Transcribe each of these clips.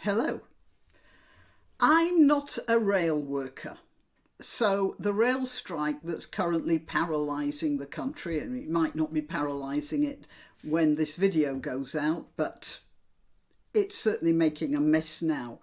Hello. I'm not a rail worker, so the rail strike that's currently paralysing the country, and it might not be paralysing it when this video goes out, but it's certainly making a mess now,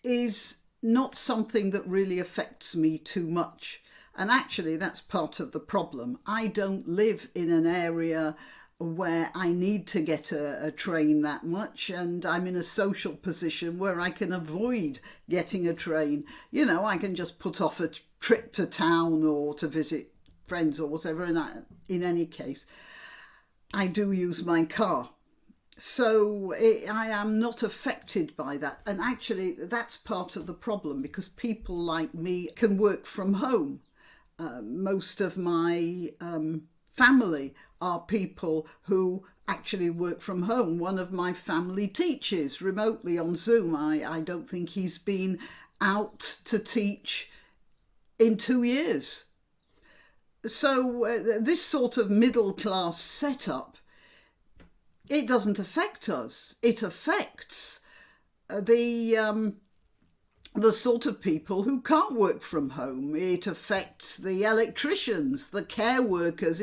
is not something that really affects me too much. And actually that's part of the problem. I don't live in an area where I need to get a train that much, and I'm in a social position where I can avoid getting a train. You know, I can just put off a trip to town or to visit friends or whatever, and in any case, I do use my car. So I am not affected by that. And actually that's part of the problem, because people like me can work from home. Most of my family are people who actually work from home. One of my family teaches remotely on Zoom. I don't think he's been out to teach in 2 years. So this sort of middle class setup, it doesn't affect us. It affects the sort of people who can't work from home. It affects the electricians, the care workers.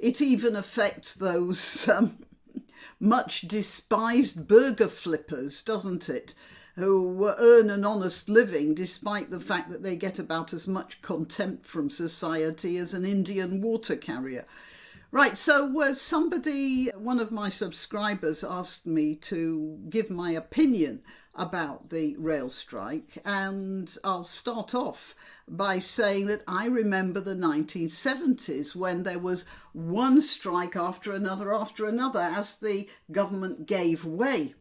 It even affects those much despised burger flippers, doesn't it? Who earn an honest living despite the fact that they get about as much contempt from society as an Indian water carrier. Right, so one of my subscribers asked me to give my opinion about the rail strike, and I'll start off by saying that I remember the 1970s when there was one strike after another as the government gave way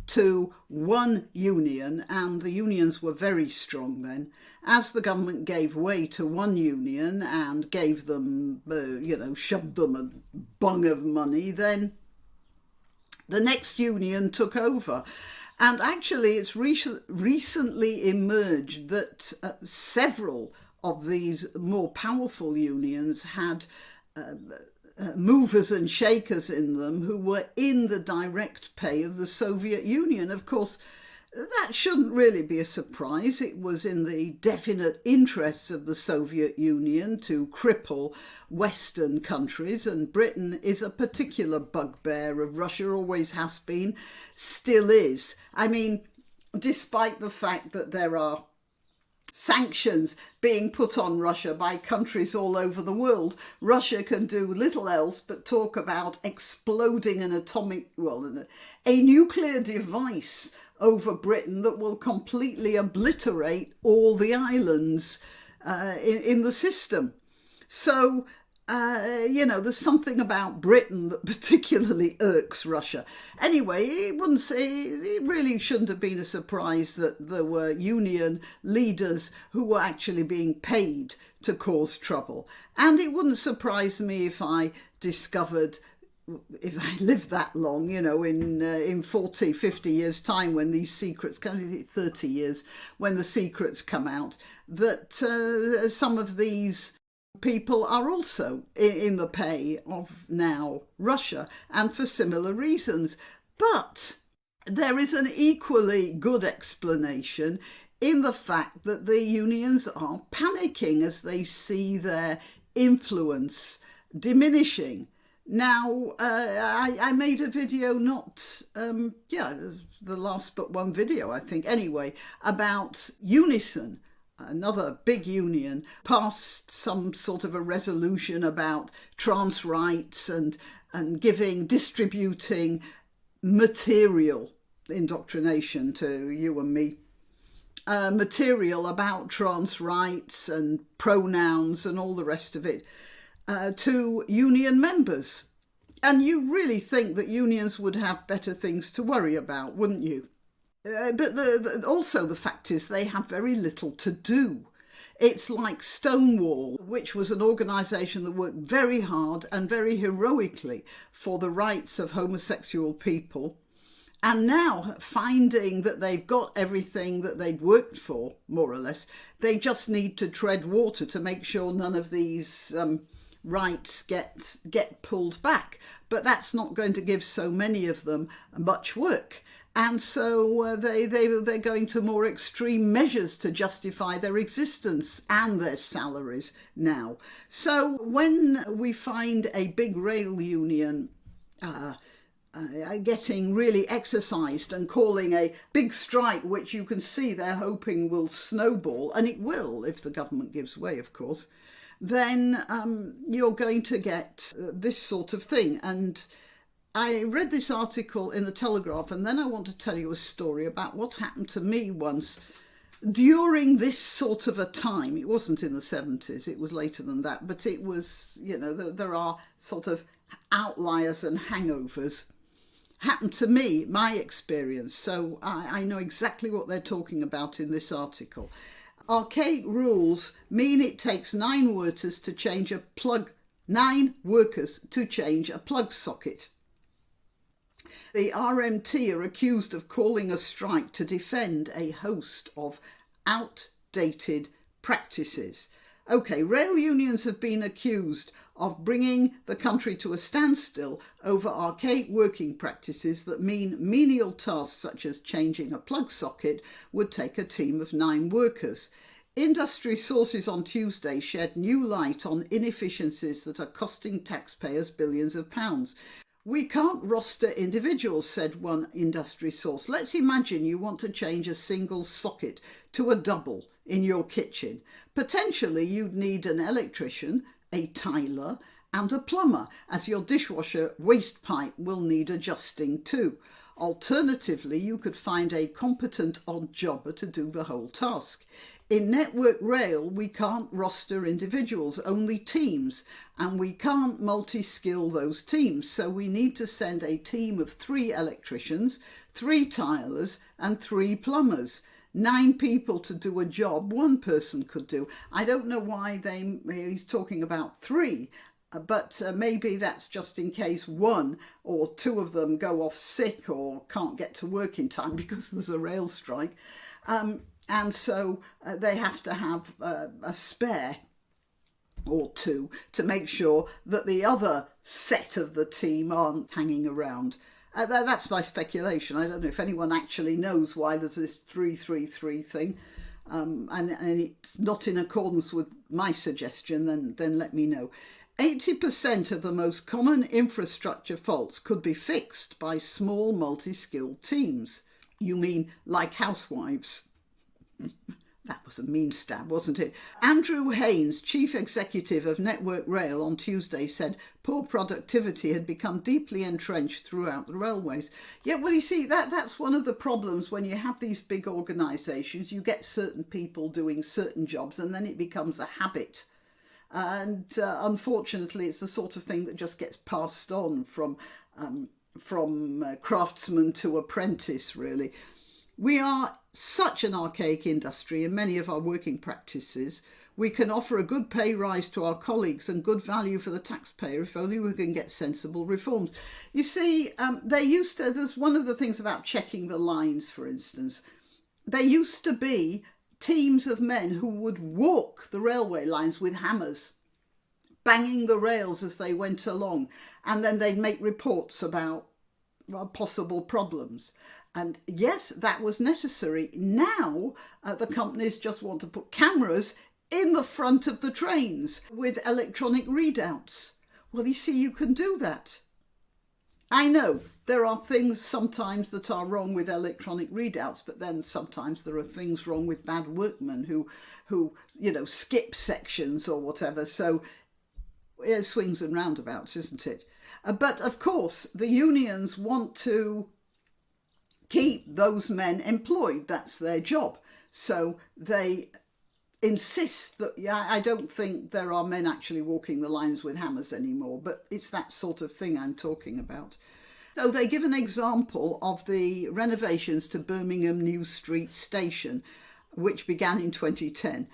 to one union, and the unions were very strong then. As the government gave way to one union and gave them, shoved them a bung of money, then the next union took over. And actually it's recently emerged that several of these more powerful unions had movers and shakers in them who were in the direct pay of the Soviet Union. Of course, that shouldn't really be a surprise. It was in the definite interests of the Soviet Union to cripple Western countries, and Britain is a particular bugbear of Russia, always has been, still is. I mean, despite the fact that there are sanctions being put on Russia by countries all over the world, Russia can do little else but talk about exploding a nuclear device over Britain that will completely obliterate all the islands in the system. So, there's something about Britain that particularly irks Russia. Anyway, it really shouldn't have been a surprise that there were union leaders who were actually being paid to cause trouble. And it wouldn't surprise me if I lived that long, in 40, 50 years' time, when these secrets come, 30 years, when the secrets come out, that some of these people are also in the pay of now Russia, and for similar reasons. But there is an equally good explanation in the fact that the unions are panicking as they see their influence diminishing. Now, I made a video, the last but one video, I think, anyway, about Unison. Another big union passed some sort of a resolution about trans rights and distributing material indoctrination to you and me, material about trans rights and pronouns and all the rest of it, to union members. And you really think that unions would have better things to worry about, wouldn't you? But also the fact is they have very little to do. It's like Stonewall, which was an organisation that worked very hard and very heroically for the rights of homosexual people. And now, finding that they've got everything that they'd worked for, more or less, they just need to tread water to make sure none of these rights get pulled back. But that's not going to give so many of them much work. And so they're going to more extreme measures to justify their existence and their salaries now. So when we find a big rail union getting really exercised and calling a big strike, which you can see they're hoping will snowball, and it will if the government gives way, of course, then you're going to get this sort of thing. And I read this article in the Telegraph, and then I want to tell you a story about what happened to me once during this sort of a time. It wasn't in the 70s, it was later than that, but it was, you know, there are sort of outliers and hangovers. Happened to me, my experience, so I know exactly what they're talking about in this article. Archaic rules mean it takes 9 workers to change a plug socket. The RMT are accused of calling a strike to defend a host of outdated practices. Okay, rail unions have been accused of bringing the country to a standstill over archaic working practices that mean menial tasks such as changing a plug socket would take a team of 9 workers. Industry sources on Tuesday shed new light on inefficiencies that are costing taxpayers billions of pounds. We can't roster individuals, said one industry source. Let's imagine you want to change a single socket to a double in your kitchen. Potentially you'd need an electrician, a tiler and a plumber, as your dishwasher waste pipe will need adjusting too. Alternatively, you could find a competent odd jobber to do the whole task. In Network Rail, we can't roster individuals, only teams, and we can't multi-skill those teams. So we need to send a team of 3 electricians, 3 tilers and 3 plumbers. 9 people to do a job 1 person could do. I don't know why he's talking about 3, but maybe that's just in case 1 or 2 of them go off sick or can't get to work in time because there's a rail strike. And so they have to have a spare or 2 to make sure that the other set of the team aren't hanging around. That's my speculation. I don't know if anyone actually knows why there's this 3-3-3 thing. And it's not in accordance with my suggestion, then let me know. 80% of the most common infrastructure faults could be fixed by small multi-skilled teams. You mean like housewives? That was a mean stab, wasn't it? Andrew Haynes, chief executive of Network Rail, on Tuesday said poor productivity had become deeply entrenched throughout the railways. Yeah, well, you see, that's one of the problems when you have these big organisations. You get certain people doing certain jobs and then it becomes a habit. And unfortunately, it's the sort of thing that just gets passed on from craftsman to apprentice, really. We are such an archaic industry in many of our working practices. We can offer a good pay rise to our colleagues and good value for the taxpayer if only we can get sensible reforms. You see, there's one of the things about checking the lines, for instance. There used to be teams of men who would walk the railway lines with hammers, banging the rails as they went along, and then they'd make reports about possible problems. And yes, that was necessary. Now the companies just want to put cameras in the front of the trains with electronic readouts. Well, you see, you can do that. I know there are things sometimes that are wrong with electronic readouts, but then sometimes there are things wrong with bad workmen who skip sections or whatever. So it swings and roundabouts, isn't it? But of course, the unions want to keep those men employed. That's their job. So they insist that, I don't think there are men actually walking the lines with hammers anymore, but it's that sort of thing I'm talking about. So they give an example of the renovations to Birmingham New Street Station, which began in 2010.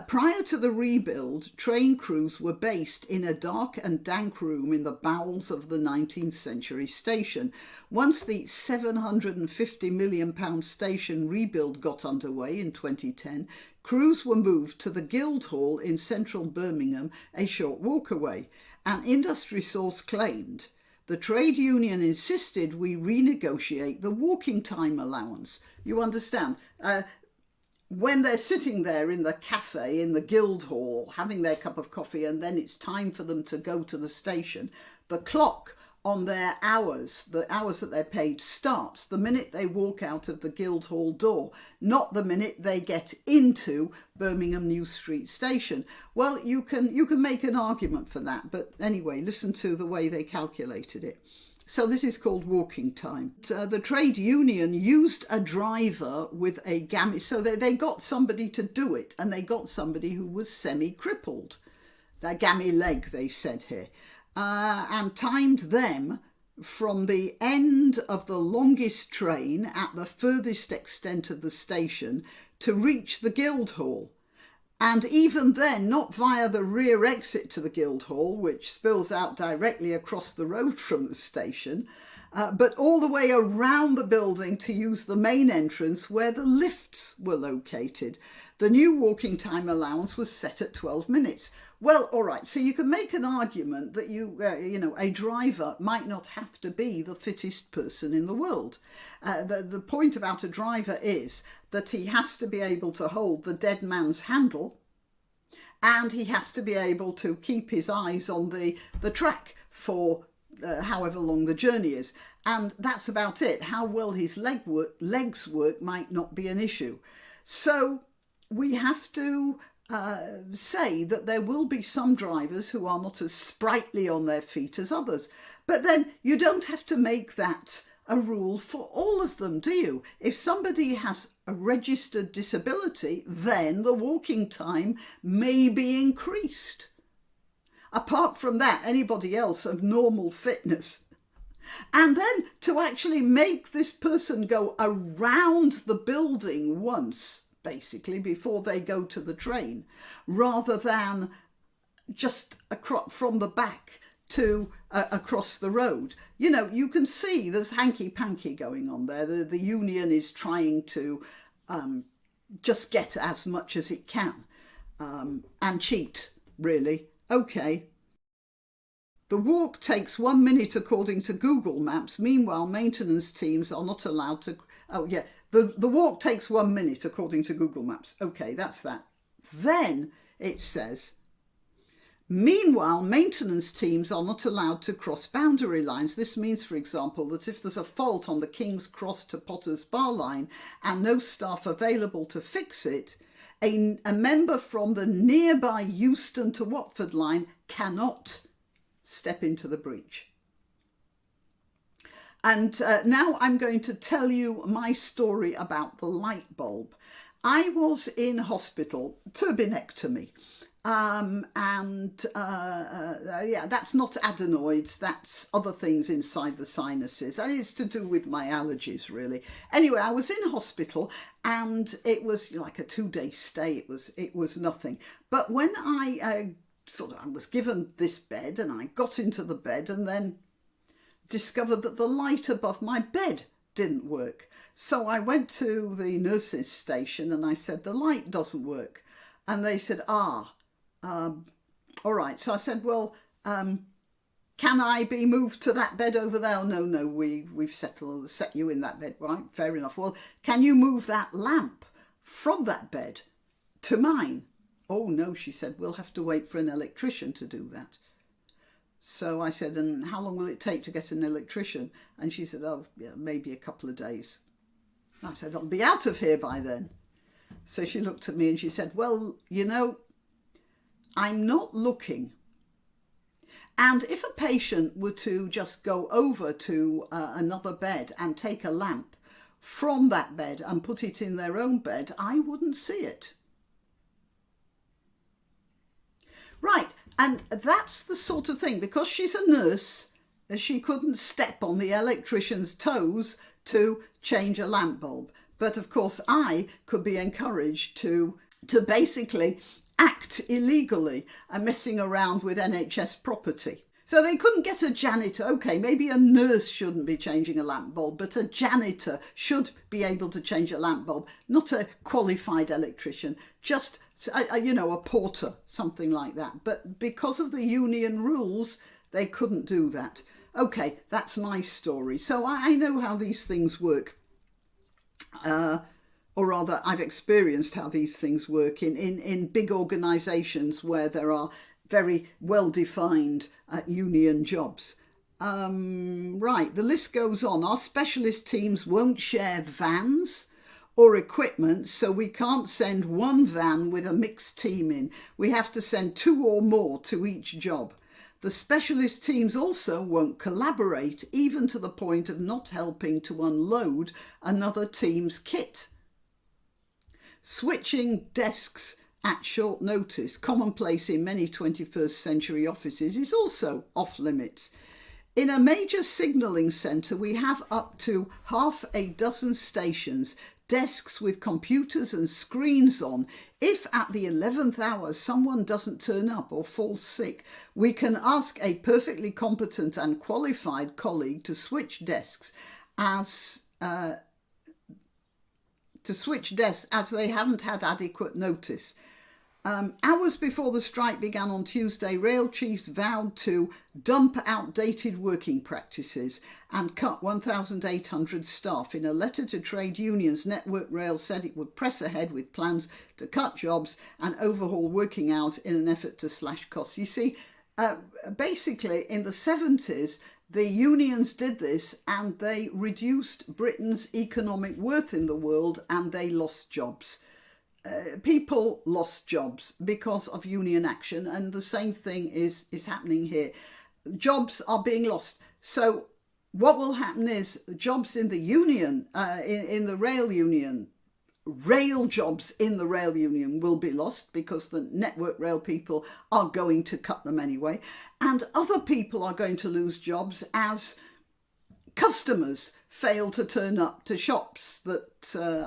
Prior to the rebuild, train crews were based in a dark and dank room in the bowels of the 19th century station. Once the £750 million station rebuild got underway in 2010, crews were moved to the Guildhall in central Birmingham, a short walk away. An industry source claimed The trade union insisted we renegotiate the walking time allowance. You understand? When they're sitting there in the cafe, in the Guildhall, having their cup of coffee, and then it's time for them to go to the station, the clock on their hours, the hours that they're paid, starts the minute they walk out of the Guildhall door, not the minute they get into Birmingham New Street Station. Well, you can make an argument for that, but anyway, listen to the way they calculated it. So this is called walking time. The trade union used a driver with a gammy, so they got somebody to do it, and they got somebody who was semi-crippled. A gammy leg, they said here. And timed them from the end of the longest train at the furthest extent of the station to reach the Guildhall. And even then, not via the rear exit to the Guildhall, which spills out directly across the road from the station, but all the way around the building to use the main entrance where the lifts were located. The new walking time allowance was set at 12 minutes. Well, all right, so you can make an argument that a driver might not have to be the fittest person in the world. The point about a driver is that he has to be able to hold the dead man's handle, and he has to be able to keep his eyes on the track for however long the journey is. And that's about it. How well his legs work might not be an issue. So we have to say that there will be some drivers who are not as sprightly on their feet as others. But then you don't have to make that a rule for all of them, do you? If somebody has a registered disability, then the walking time may be increased. Apart from that, anybody else of normal fitness. And then to actually make this person go around the building once, basically, before they go to the train, rather than just from the back to across the road. You know, you can see there's hanky-panky going on there. The union is trying to just get as much as it can and cheat, really. Okay. The walk takes 1 minute according to Google Maps. Meanwhile, maintenance teams are not allowed to... Oh, yeah. The walk takes 1 minute according to Google Maps. Okay, that's that. Then it says, meanwhile, maintenance teams are not allowed to cross boundary lines. This means, for example, that if there's a fault on the King's Cross to Potter's Bar line and no staff available to fix it, a member from the nearby Euston to Watford line cannot step into the breach. And now I'm going to tell you my story about the light bulb. I was in hospital, turbinectomy, yeah, that's not adenoids, that's other things inside the sinuses, and it's to do with my allergies, really. Anyway, I was in hospital, and it was like a 2-day stay. It was nothing. But when I was given this bed, and I got into the bed, and then discovered that the light above my bed didn't work. So I went to the nurses' station and I said, the light doesn't work. And they said, all right. So I said, well, can I be moved to that bed over there? Oh, no, we've set you in that bed. Right, fair enough. Well, can you move that lamp from that bed to mine? Oh, no, she said, we'll have to wait for an electrician to do that. So I said, and how long will it take to get an electrician? And she said, oh, yeah, maybe a couple of days. I said, I'll be out of here by then. So she looked at me and she said, well, you know, I'm not looking. And if a patient were to just go over to another bed and take a lamp from that bed and put it in their own bed, I wouldn't see it. Right. And that's the sort of thing, because she's a nurse, she couldn't step on the electrician's toes to change a lamp bulb. But of course, I could be encouraged to basically act illegally and messing around with NHS property. So they couldn't get a janitor. Okay, maybe a nurse shouldn't be changing a lamp bulb, but a janitor should be able to change a lamp bulb, not a qualified electrician, just, a porter, something like that. But because of the union rules, they couldn't do that. Okay, that's my story. So I know how these things work. Or rather, I've experienced how these things work in big organisations where there are very well-defined union jobs. Right, the list goes on. Our specialist teams won't share vans or equipment, so we can't send one van with a mixed team in. We have to send 2 or more to each job. The specialist teams also won't collaborate, even to the point of not helping to unload another team's kit. Switching desks at short notice, commonplace in many 21st century offices, is also off limits. In a major signalling centre, we have up to half a dozen stations, desks with computers and screens on. If at the 11th hour someone doesn't turn up or falls sick, we can ask a perfectly competent and qualified colleague to switch desks as they haven't had adequate notice. Hours before the strike began on Tuesday, rail chiefs vowed to dump outdated working practices and cut 1,800 staff. In a letter to trade unions, Network Rail said it would press ahead with plans to cut jobs and overhaul working hours in an effort to slash costs. You see, basically in the 70s, the unions did this and they reduced Britain's economic worth in the world, and they lost jobs. People lost jobs because of union action, and the same thing is happening here. Jobs are being lost. So what will happen is jobs in the union, in the rail union, rail jobs in the rail union will be lost because the Network Rail people are going to cut them anyway, and other people are going to lose jobs as customers fail to turn up to shops that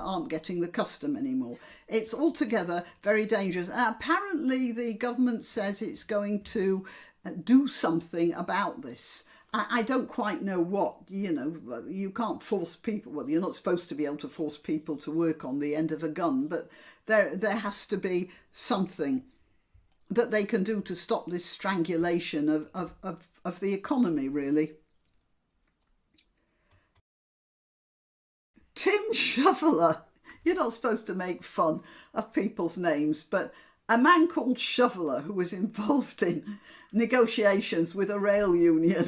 aren't getting the custom anymore. It's altogether very dangerous. Apparently the government says it's going to do something about this. I don't quite know what. You can't force people, well, you're not supposed to be able to force people to work on the end of a gun, but there has to be something that they can do to stop this strangulation of the economy, really. Tim Shoveler. You're not supposed to make fun of people's names, but a man called Shoveler, who was involved in negotiations with a rail union,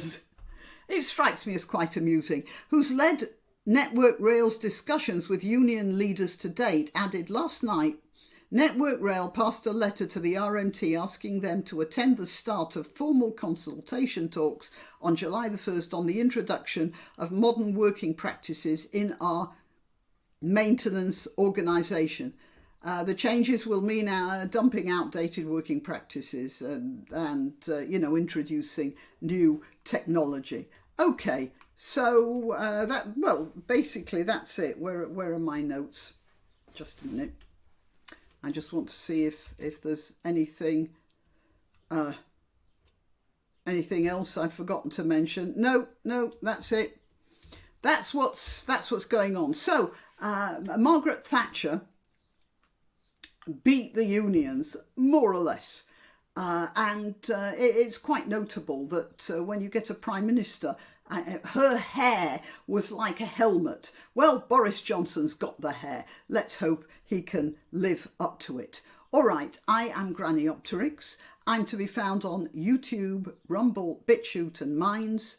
it strikes me as quite amusing, who's led Network Rail's discussions with union leaders to date, added last night, Network Rail passed a letter to the RMT asking them to attend the start of formal consultation talks on July the 1st on the introduction of modern working practices in our maintenance organisation. The changes will mean dumping outdated working practices and introducing new technology. Okay, so basically that's it. Where are my notes? Just a minute. I just want to see if there's anything else I've forgotten to mention. No, that's it. That's what's going on. So Margaret Thatcher beat the unions more or less, and it's quite notable that when you get a prime minister, her hair was like a helmet. Well, Boris Johnson's got the hair. Let's hope he can live up to it. All right, I am Granniopteryx. I'm to be found on YouTube, Rumble, BitChute and Minds.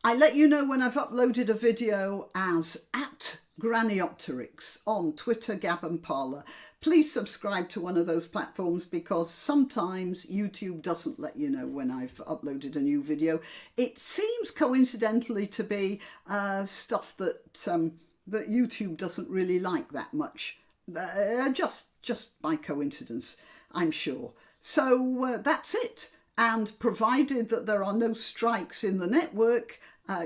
I let you know when I've uploaded a video as @Granniopteryx on Twitter, Gab and Parler. Please subscribe to one of those platforms because sometimes YouTube doesn't let you know when I've uploaded a new video. It seems coincidentally to be stuff that YouTube doesn't really like that much. Just by coincidence, I'm sure. So that's it. And provided that there are no strikes in the network,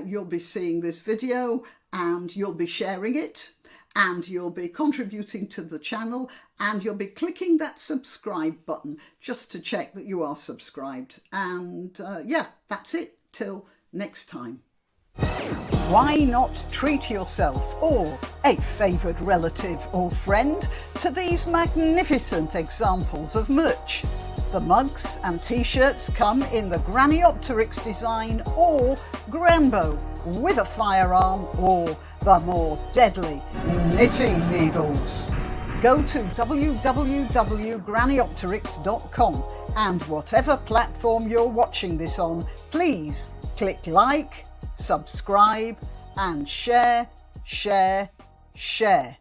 you'll be seeing this video and you'll be sharing it and you'll be contributing to the channel and you'll be clicking that subscribe button just to check that you are subscribed. And yeah, that's it. Till next time. Why not treat yourself or a favoured relative or friend to these magnificent examples of merch? The mugs and t-shirts come in the granniopteryx design or Granbo with a firearm or the more deadly knitting needles. Go to www.granniopteryx.com and whatever platform you're watching this on, please click like, subscribe and share, share, share.